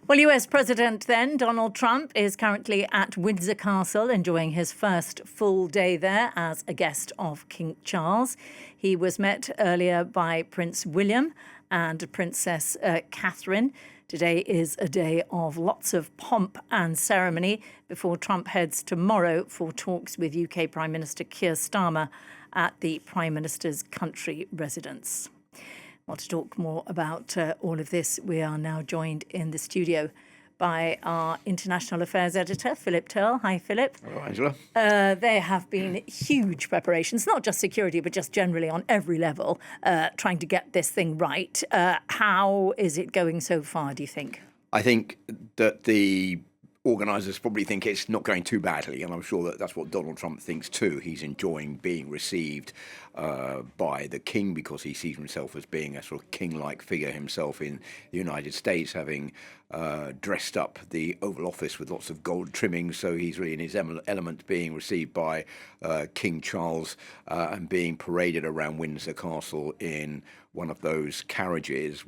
Well, US President then, Donald Trump, is currently at Windsor Castle enjoying his first full day there as a guest of King Charles. He was met earlier by Prince William and Princess Catherine. Today is a day of lots of pomp and ceremony before Trump heads tomorrow for talks with UK Prime Minister Keir Starmer at the Prime Minister's country residence. Well, to talk more about all of this, we are now joined in the studio by our international affairs editor, Philip Turle. Hi, Philip. Hello, Angela. There have been huge preparations, not just security, but just generally on every level, trying to get this thing right. How is it going so far, do you think? I think that the organisers probably think it's not going too badly, and I'm sure that that's what Donald Trump thinks too. He's enjoying being received by the king because he sees himself as being a sort of king-like figure himself in the United States, having dressed up the Oval Office with lots of gold trimmings. So he's really in his element, being received by King Charles and being paraded around Windsor Castle in one of those carriages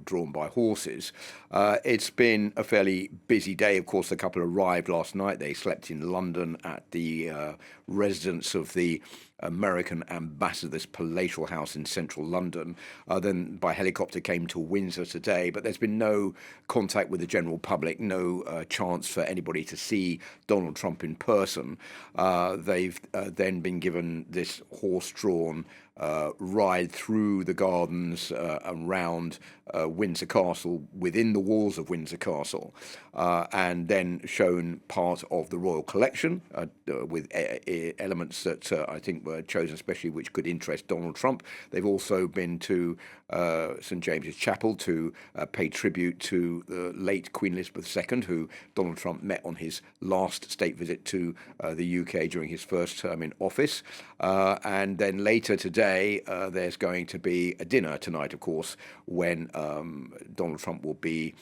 drawn by horses. It's been a fairly busy day. Of course, a couple arrived last night. They slept in London at the residence of the American ambassador's palatial house in central London. Then by helicopter came to Windsor today, but there's been no contact with the general public, no chance for anybody to see Donald Trump in person. They've then been given this horse-drawn ride through the gardens around Windsor Castle, within the walls of Windsor Castle, and then shown part of the royal collection with elements that I think were chosen especially which could interest Donald Trump. They've also been to St James's Chapel to pay tribute to the late Queen Elizabeth II, who Donald Trump met on his last state visit to the UK during his first term in office. And then later today, there's going to be a dinner tonight, of course, when Donald Trump will be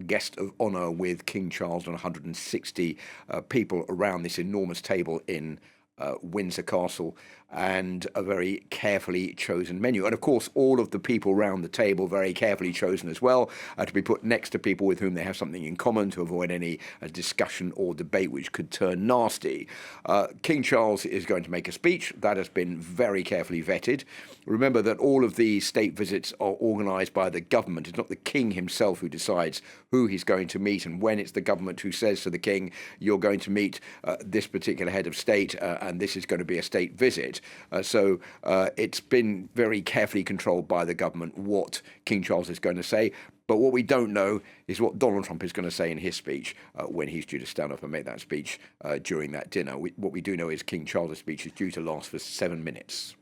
guest of honour with King Charles and 160 people around this enormous table in Windsor Castle, and a very carefully chosen menu. And of course, all of the people around the table very carefully chosen as well, to be put next to people with whom they have something in common to avoid any discussion or debate which could turn nasty. King Charles is going to make a speech that has been very carefully vetted. Remember that all of these state visits are organised by the government. It's not the king himself who decides who he's going to meet and when. It's the government who says to the king, you're going to meet this particular head of state and this is going to be a state visit. So it's been very carefully controlled by the government what King Charles is going to say. But what we don't know is what Donald Trump is going to say in his speech when he's due to stand up and make that speech during that dinner. What we do know is King Charles' speech is due to last for 7 minutes.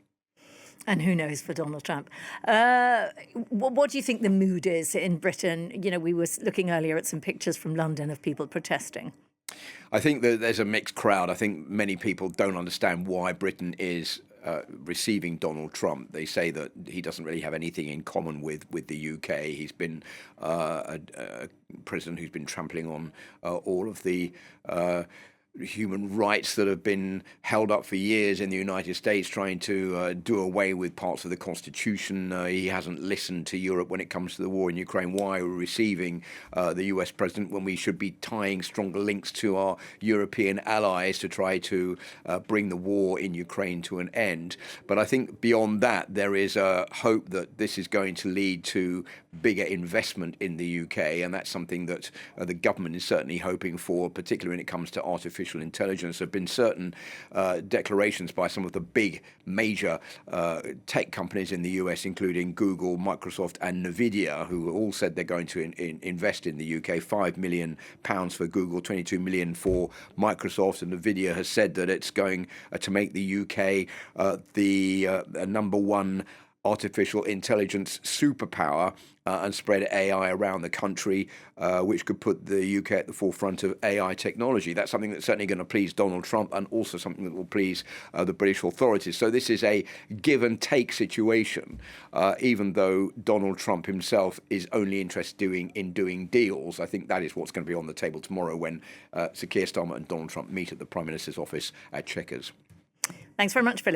And who knows for Donald Trump? What do you think the mood is in Britain? You know, we were looking earlier at some pictures from London of people protesting. I think that there's a mixed crowd. I think many people don't understand why Britain is receiving Donald Trump. They say that he doesn't really have anything in common with the UK. He's been a president who's been trampling on all of the human rights that have been held up for years in the United States, trying to do away with parts of the Constitution. He hasn't listened to Europe when it comes to the war in Ukraine. Why are we receiving the US president when we should be tying stronger links to our European allies to try to bring the war in Ukraine to an end? But I think beyond that, there is a hope that this is going to lead to bigger investment in the UK, and that's something that the government is certainly hoping for, particularly when it comes to artificial intelligence. There have been certain declarations by some of the big major tech companies in the US, including Google, Microsoft and Nvidia, who all said they're going to invest in the UK, £5 million for Google, 22 million for Microsoft, and Nvidia has said that it's going to make the UK the number one artificial intelligence superpower and spread AI around the country, which could put the UK at the forefront of AI technology. That's something that's certainly going to please Donald Trump and also something that will please the British authorities. So this is a give and take situation, even though Donald Trump himself is only interested in doing deals. I think that is what's going to be on the table tomorrow when Sir Keir Starmer and Donald Trump meet at the Prime Minister's office at Chequers. Thanks very much, Philip.